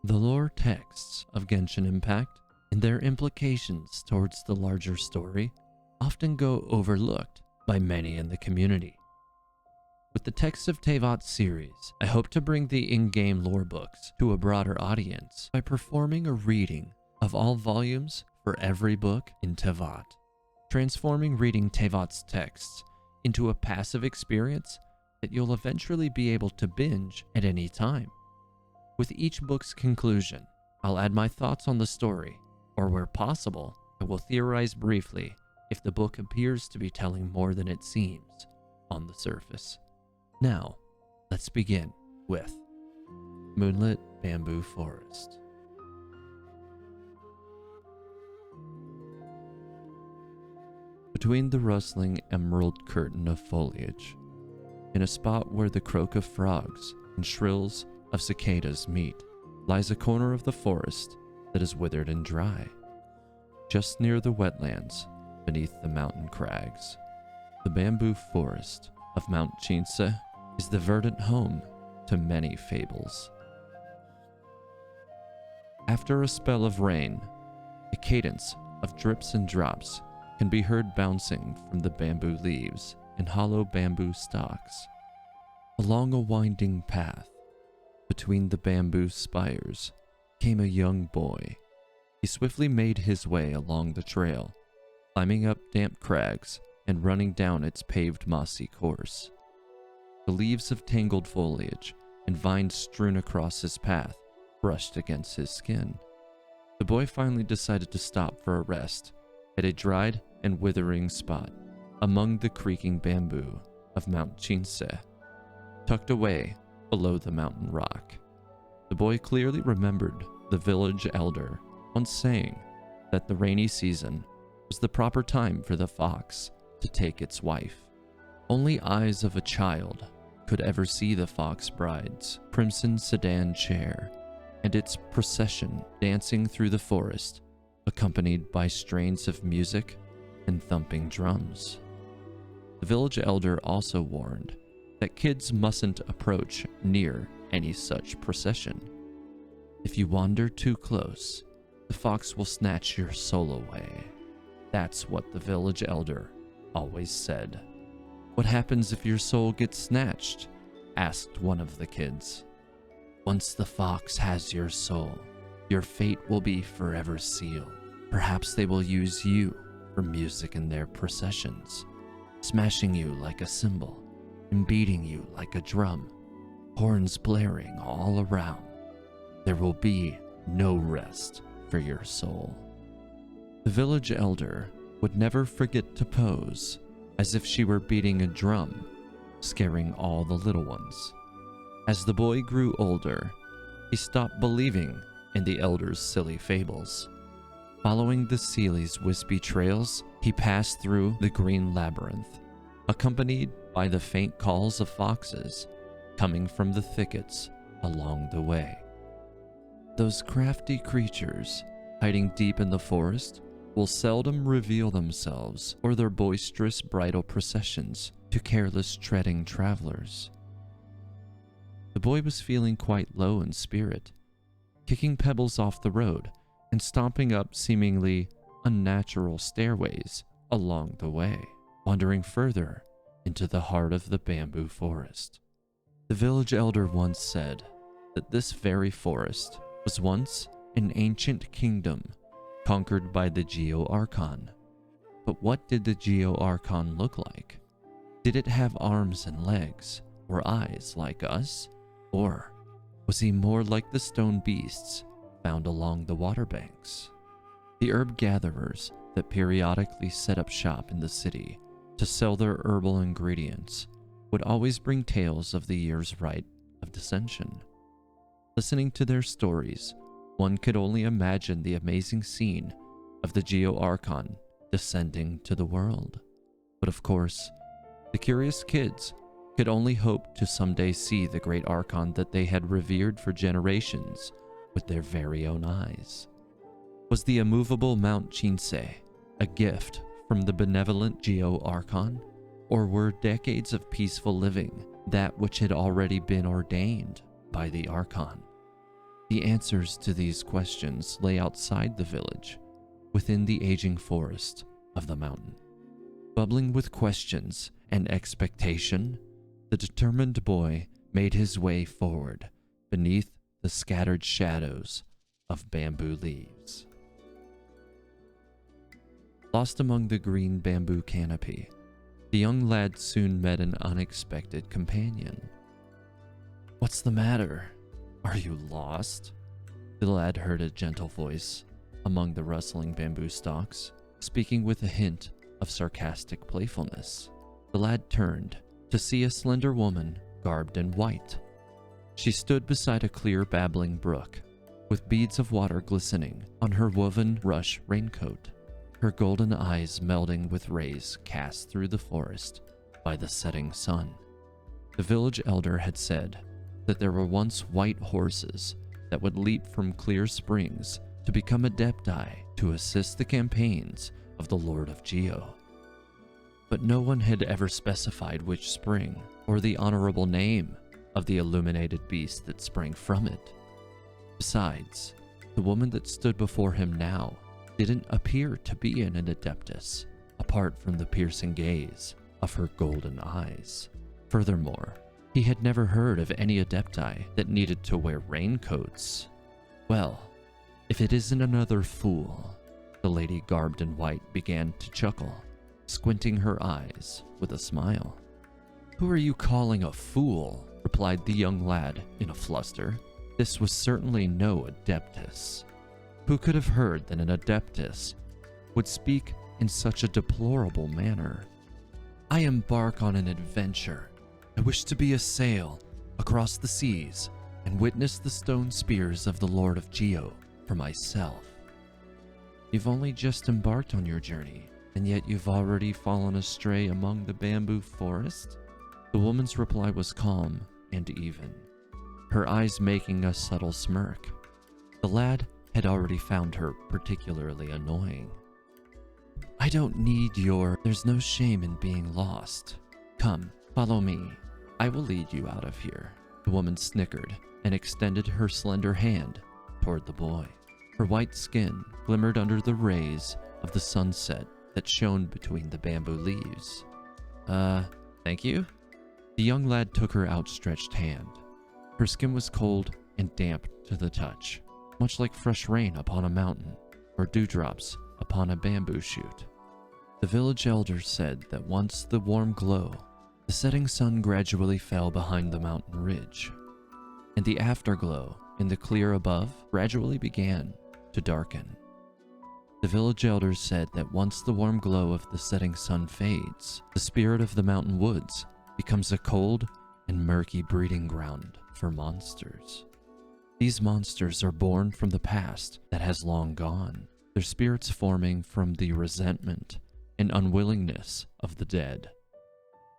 The lore texts of Genshin Impact and their implications towards the larger story often go overlooked by many in the community. With the Texts of Teyvat series, I hope to bring the in-game lore books to a broader audience by performing a reading of all volumes for every book in Teyvat, transforming reading Teyvat's texts into a passive experience that you'll eventually be able to binge at any time. With each book's conclusion, I'll add my thoughts on the story, or where possible, I will theorize briefly if the book appears to be telling more than it seems on the surface. Now, let's begin with Moonlit Bamboo Forest. Between the rustling emerald curtain of foliage, in a spot where the croak of frogs and shrills of cicadas meet, lies a corner of the forest that is withered and dry, just near the wetlands beneath the mountain crags. The bamboo forest of Mount Chinse is the verdant home to many fables. After a spell of rain, a cadence of drips and drops can be heard bouncing from the bamboo leaves and hollow bamboo stalks. Along a winding path between the bamboo spires came a young boy. He swiftly made his way along the trail, climbing up damp crags and running down its paved mossy course. The leaves of tangled foliage and vines strewn across his path brushed against his skin. The boy finally decided to stop for a rest at a dried and withering spot among the creaking bamboo of Mount Chinse, tucked away below the mountain rock. The boy clearly remembered the village elder once saying that the rainy season was the proper time for the fox to take its wife. Only eyes of a child could ever see the fox bride's crimson sedan chair and its procession dancing through the forest, accompanied by strains of music and thumping drums. The village elder also warned that kids mustn't approach near any such procession. If you wander too close, the fox will snatch your soul away. That's what the village elder always said. "What happens if your soul gets snatched?" asked one of the kids. "Once the fox has your soul, your fate will be forever sealed. Perhaps they will use you for music in their processions, smashing you like a cymbal and beating you like a drum, horns blaring all around. There will be no rest for your soul." The village elder would never forget to pose as if she were beating a drum, scaring all the little ones. As the boy grew older, he stopped believing in the elder's silly fables. Following the Seely's wispy trails, he passed through the green labyrinth, accompanied by the faint calls of foxes coming from the thickets along the way. Those crafty creatures, hiding deep in the forest, will seldom reveal themselves or their boisterous bridal processions to careless treading travelers. The boy was feeling quite low in spirit, kicking pebbles off the road and stomping up seemingly unnatural stairways along the way, wandering further into the heart of the bamboo forest. The village elder once said that this very forest was once an ancient kingdom conquered by the Geo-Archon. But what did the Geo-Archon look like? Did it have arms and legs or eyes like us? Or was he more like the stone beasts found along the waterbanks? The herb gatherers that periodically set up shop in the city to sell their herbal ingredients would always bring tales of the year's rite of dissension. Listening to their stories, one could only imagine the amazing scene of the Geo-Archon descending to the world. But of course, the curious kids could only hope to someday see the great Archon that they had revered for generations with their very own eyes. Was the immovable Mount Chinse a gift from the benevolent Geo-Archon, or were decades of peaceful living that which had already been ordained by the Archon? The answers to these questions lay outside the village, within the aging forest of the mountain. Bubbling with questions and expectation, the determined boy made his way forward beneath the scattered shadows of bamboo leaves. Lost among the green bamboo canopy, the young lad soon met an unexpected companion. "What's the matter? Are you lost?" The lad heard a gentle voice among the rustling bamboo stalks, speaking with a hint of sarcastic playfulness. The lad turned to see a slender woman garbed in white. She stood beside a clear babbling brook, with beads of water glistening on her woven rush raincoat, her golden eyes melding with rays cast through the forest by the setting sun. The village elder had said that there were once white horses that would leap from clear springs to become adepti to assist the campaigns of the Lord of Geo. But no one had ever specified which spring or the honorable name of the illuminated beast that sprang from it. Besides, the woman that stood before him now didn't appear to be an adeptus, apart from the piercing gaze of her golden eyes. Furthermore, he had never heard of any adepti that needed to wear raincoats. "Well, if it isn't another fool," the lady garbed in white began to chuckle, squinting her eyes with a smile. "Who are you calling a fool?" replied the young lad in a fluster. This was certainly no adeptus. Who could have heard that an adeptus would speak in such a deplorable manner? "I embark on an adventure. I wish to be a sail across the seas and witness the stone spears of the Lord of Geo for myself." "You've only just embarked on your journey, and yet you've already fallen astray among the bamboo forest?" The woman's reply was calm and even, her eyes making a subtle smirk. The lad had already found her particularly annoying. "I don't need your... There's no shame in being lost. Come, follow me. I will lead you out of here." The woman snickered and extended her slender hand toward the boy. Her white skin glimmered under the rays of the sunset that shone between the bamboo leaves. Thank you?" The young lad took her outstretched hand. Her skin was cold and damp to the touch, much like fresh rain upon a mountain or dewdrops upon a bamboo shoot. The village elder said that once the warm glow, the setting sun gradually fell behind the mountain ridge, and the afterglow in the clear above gradually began to darken. The village elders said that once the warm glow of the setting sun fades, the spirit of the mountain woods becomes a cold and murky breeding ground for monsters. These monsters are born from the past that has long gone, their spirits forming from the resentment and unwillingness of the dead.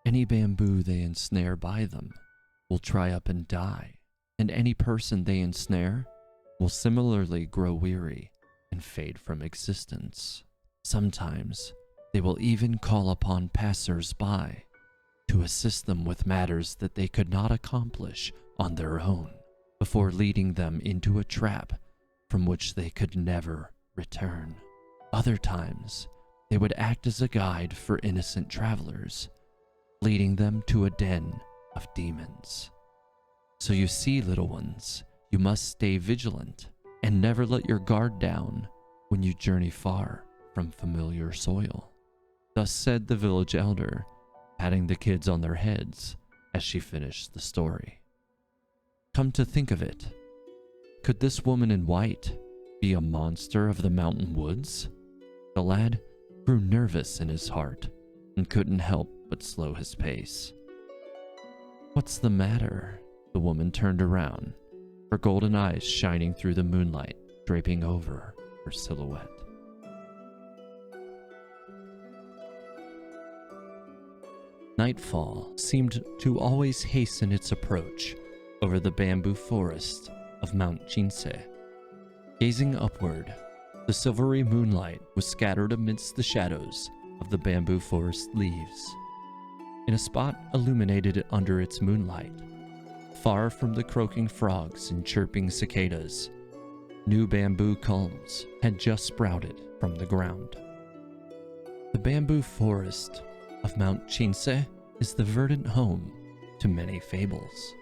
Any bamboo they ensnare by them will dry up and die, and any person they ensnare will similarly grow weary and fade from existence. Sometimes they will even call upon passers-by to assist them with matters that they could not accomplish on their own, before leading them into a trap from which they could never return. Other times, they would act as a guide for innocent travelers, leading them to a den of demons. So you see, little ones, you must stay vigilant and never let your guard down when you journey far from familiar soil. Thus said the village elder, patting the kids on their heads as she finished the story. Come to think of it, could this woman in white be a monster of the mountain woods? The lad grew nervous in his heart and couldn't help but slow his pace. What's the matter? The woman turned around, her golden eyes shining through the moonlight draping over her silhouette. Nightfall seemed to always hasten its approach over the bamboo forest of Mount Jinsei. Gazing upward, the silvery moonlight was scattered amidst the shadows of the bamboo forest leaves. In a spot illuminated under its moonlight, far from the croaking frogs and chirping cicadas. New bamboo culms had just sprouted from the ground. The bamboo forest of Mount Chinse is the verdant home to many fables.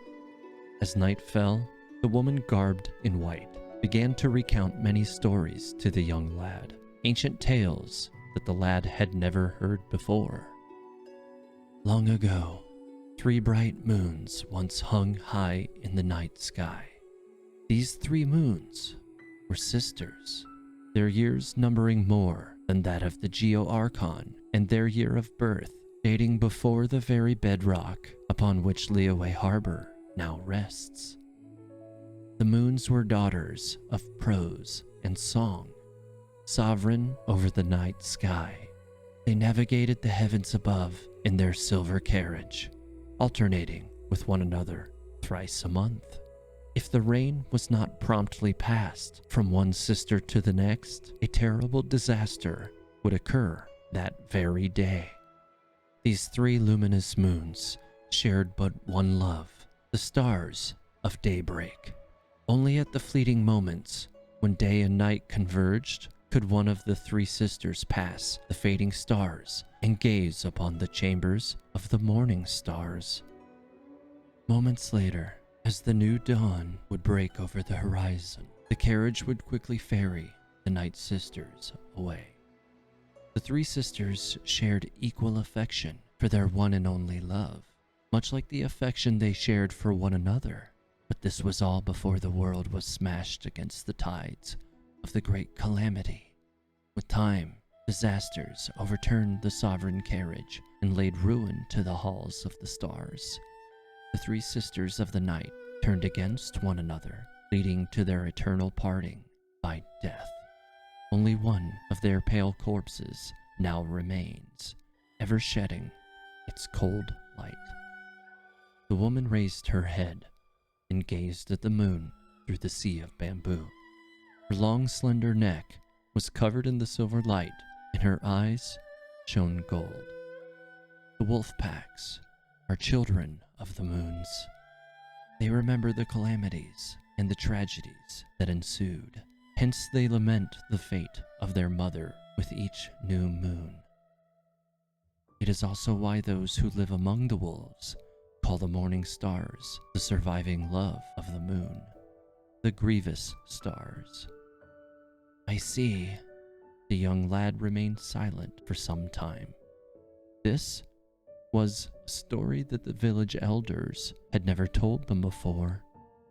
As night fell, the woman garbed in white began to recount many stories to the young lad, ancient tales that the lad had never heard before. Long ago, 3 bright moons once hung high in the night sky. These 3 moons were sisters, their years numbering more than that of the Geo-Archon, and their year of birth dating before the very bedrock upon which Liyue Harbor now rests. The moons were daughters of prose and song, sovereign over the night sky. They navigated the heavens above in their silver carriage, alternating with one another thrice a month. If the rain was not promptly passed from one sister to the next, a terrible disaster would occur that very day. These 3 luminous moons shared but one love, the stars of daybreak. Only at the fleeting moments when day and night converged could one of the 3 sisters pass the fading stars and gaze upon the chambers of the morning stars. Moments later, as the new dawn would break over the horizon, the carriage would quickly ferry the night sisters away. The 3 sisters shared equal affection for their one and only love, much like the affection they shared for one another. But this was all before the world was smashed against the tides of the great calamity. With time, disasters overturned the sovereign carriage and laid ruin to the halls of the stars. The 3 sisters of the night turned against one another, leading to their eternal parting by death. Only one of their pale corpses now remains, ever shedding its cold light. The woman raised her head and gazed at the moon through the sea of bamboo. Her long, slender neck was covered in the silver light, and her eyes shone gold. The wolf packs are children of the moons. They remember the calamities and the tragedies that ensued. Hence they lament the fate of their mother with each new moon. It is also why those who live among the wolves call the morning stars the surviving love of the moon, the grievous stars. I see. The young lad remained silent for some time. This was a story that the village elders had never told them before.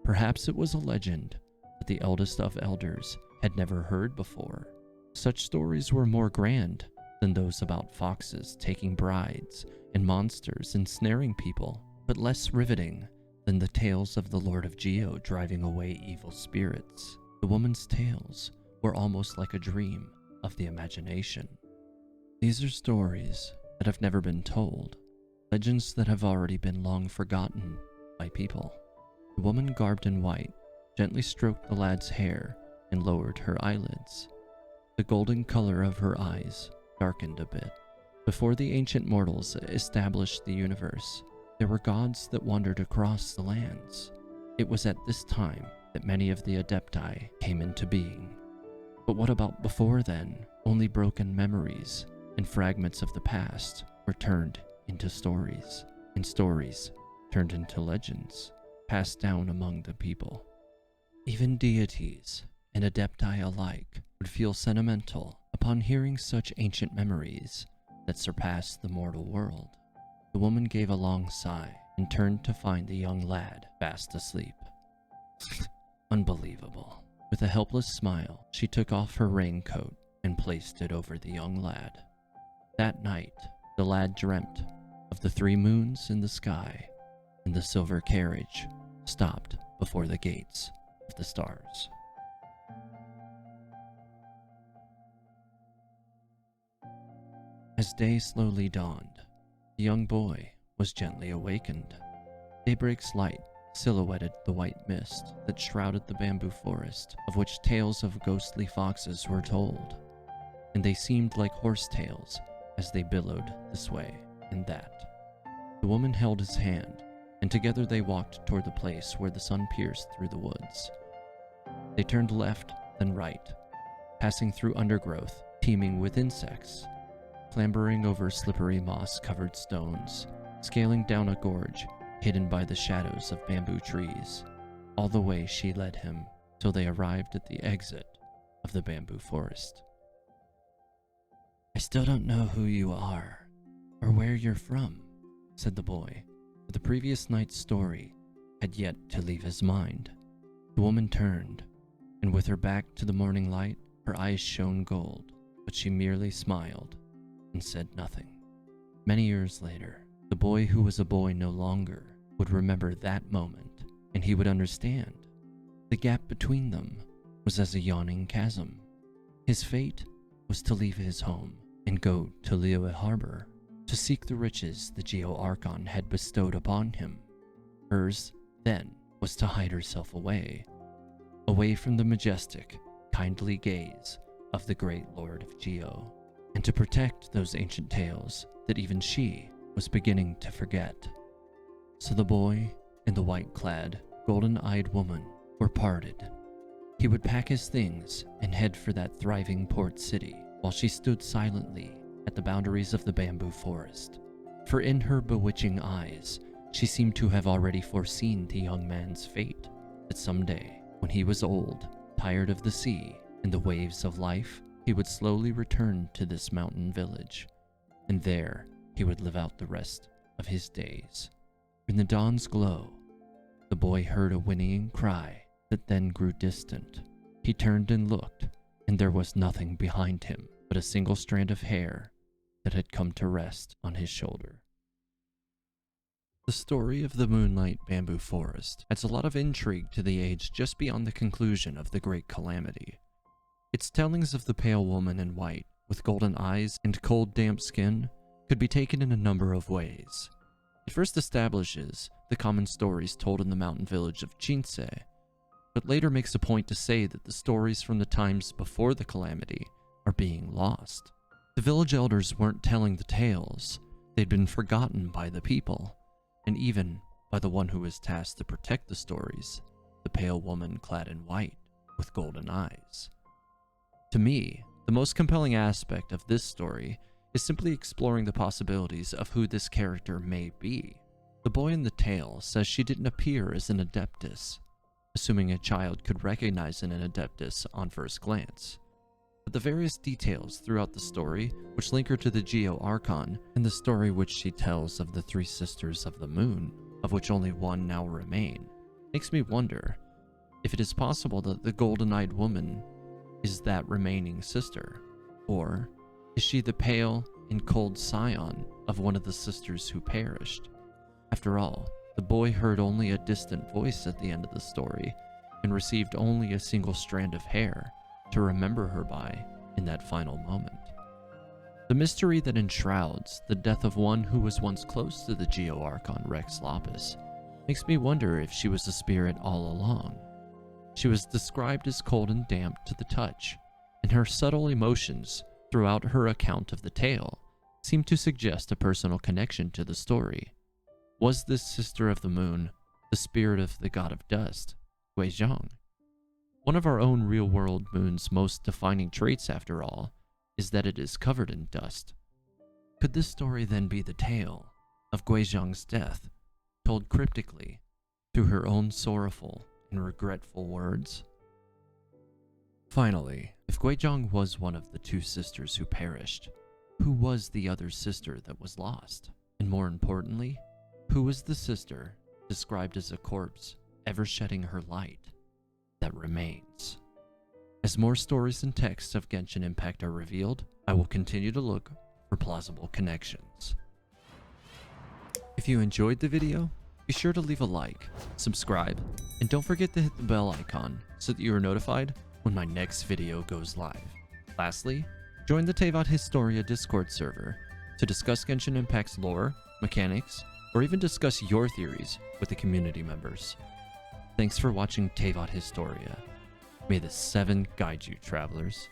Perhaps it was a legend that the eldest of elders had never heard before. Such stories were more grand than those about foxes taking brides and monsters ensnaring people, but less riveting than the tales of the Lord of Geo driving away evil spirits. The woman's tales were almost like a dream of the imagination. These are stories that have never been told, legends that have already been long forgotten by people. The woman garbed in white gently stroked the lad's hair and lowered her eyelids. The golden color of her eyes darkened a bit. Before the ancient mortals established the universe, there were gods that wandered across the lands. It was at this time that many of the Adepti came into being. But what about before then? Only broken memories and fragments of the past were turned into stories, and stories turned into legends, passed down among the people. Even deities and Adepti alike would feel sentimental upon hearing such ancient memories that surpassed the mortal world. The woman gave a long sigh and turned to find the young lad fast asleep. Unbelievable. With a helpless smile, she took off her raincoat and placed it over the young lad. That night, the lad dreamt of the 3 moons in the sky, and the silver carriage stopped before the gates of the stars. As day slowly dawned, the young boy was gently awakened. Daybreak's light silhouetted the white mist that shrouded the bamboo forest, of which tales of ghostly foxes were told, and they seemed like horse tails as they billowed this way and that. The woman held his hand and together they walked toward the place where the sun pierced through the woods. They turned left, then right, passing through undergrowth teeming with insects, clambering over slippery moss-covered stones, scaling down a gorge hidden by the shadows of bamboo trees. All the way she led him till they arrived at the exit of the bamboo forest. "I still don't know who you are, or where you're from," said the boy, but the previous night's story had yet to leave his mind. The woman turned, and with her back to the morning light, her eyes shone gold, but she merely smiled and said nothing. Many years later, the boy who was a boy no longer would remember that moment, and he would understand. The gap between them was as a yawning chasm. His fate was to leave his home and go to Liyue Harbor to seek the riches the Geo Archon had bestowed upon him. Hers, then, was to hide herself away from the majestic, kindly gaze of the great Lord of Geo, and to protect those ancient tales that even she was beginning to forget. So the boy and the white-clad, golden-eyed woman were parted. He would pack his things and head for that thriving port city, while she stood silently at the boundaries of the bamboo forest. For in her bewitching eyes, she seemed to have already foreseen the young man's fate, that someday, when he was old, tired of the sea and the waves of life, he would slowly return to this mountain village, and there he would live out the rest of his days. In the dawn's glow, the boy heard a whinnying cry that then grew distant. He turned and looked, and there was nothing behind him but a single strand of hair that had come to rest on his shoulder. The story of the Moonlight Bamboo Forest adds a lot of intrigue to the age just beyond the conclusion of the Great Calamity. Its tellings of the pale woman in white, with golden eyes and cold, damp skin, could be taken in a number of ways. It first establishes the common stories told in the mountain village of Jinsei, but later makes a point to say that the stories from the times before the calamity are being lost. The village elders weren't telling the tales, they'd been forgotten by the people, and even by the one who was tasked to protect the stories, the pale woman clad in white with golden eyes. To me, the most compelling aspect of this story is simply exploring the possibilities of who this character may be. The boy in the tale says she didn't appear as an adeptus, assuming a child could recognize an adeptus on first glance. But the various details throughout the story, which link her to the Geo Archon, and the story which she tells of the three sisters of the moon, of which only one now remain, makes me wonder if it is possible that the golden-eyed woman is that remaining sister, or is she the pale and cold scion of one of the sisters who perished? After all, the boy heard only a distant voice at the end of the story, and received only a single strand of hair to remember her by in that final moment. The mystery that enshrouds the death of one who was once close to the Geo Archon Rex Lapis makes me wonder if she was a spirit all along. She was described as cold and damp to the touch, and her subtle emotions throughout her account of the tale seem to suggest a personal connection to the story. Was this sister of the moon the spirit of the god of dust, Guizhong? One of our own real-world moon's most defining traits, after all, is that it is covered in dust. Could this story then be the tale of Guizhong's death, told cryptically through her own sorrowful and regretful words? Finally, if Guizhong was one of the two sisters who perished, who was the other sister that was lost? And more importantly, who was the sister described as a corpse ever shedding her light that remains? As more stories and texts of Genshin Impact are revealed, I will continue to look for plausible connections. If you enjoyed the video, be sure to leave a like, subscribe, and don't forget to hit the bell icon so that you are notified when my next video goes live. Lastly, join the Teyvat Historia Discord server to discuss Genshin Impact's lore, mechanics, or even discuss your theories with the community members. Thanks for watching Teyvat Historia. May the 7 guide you, travelers.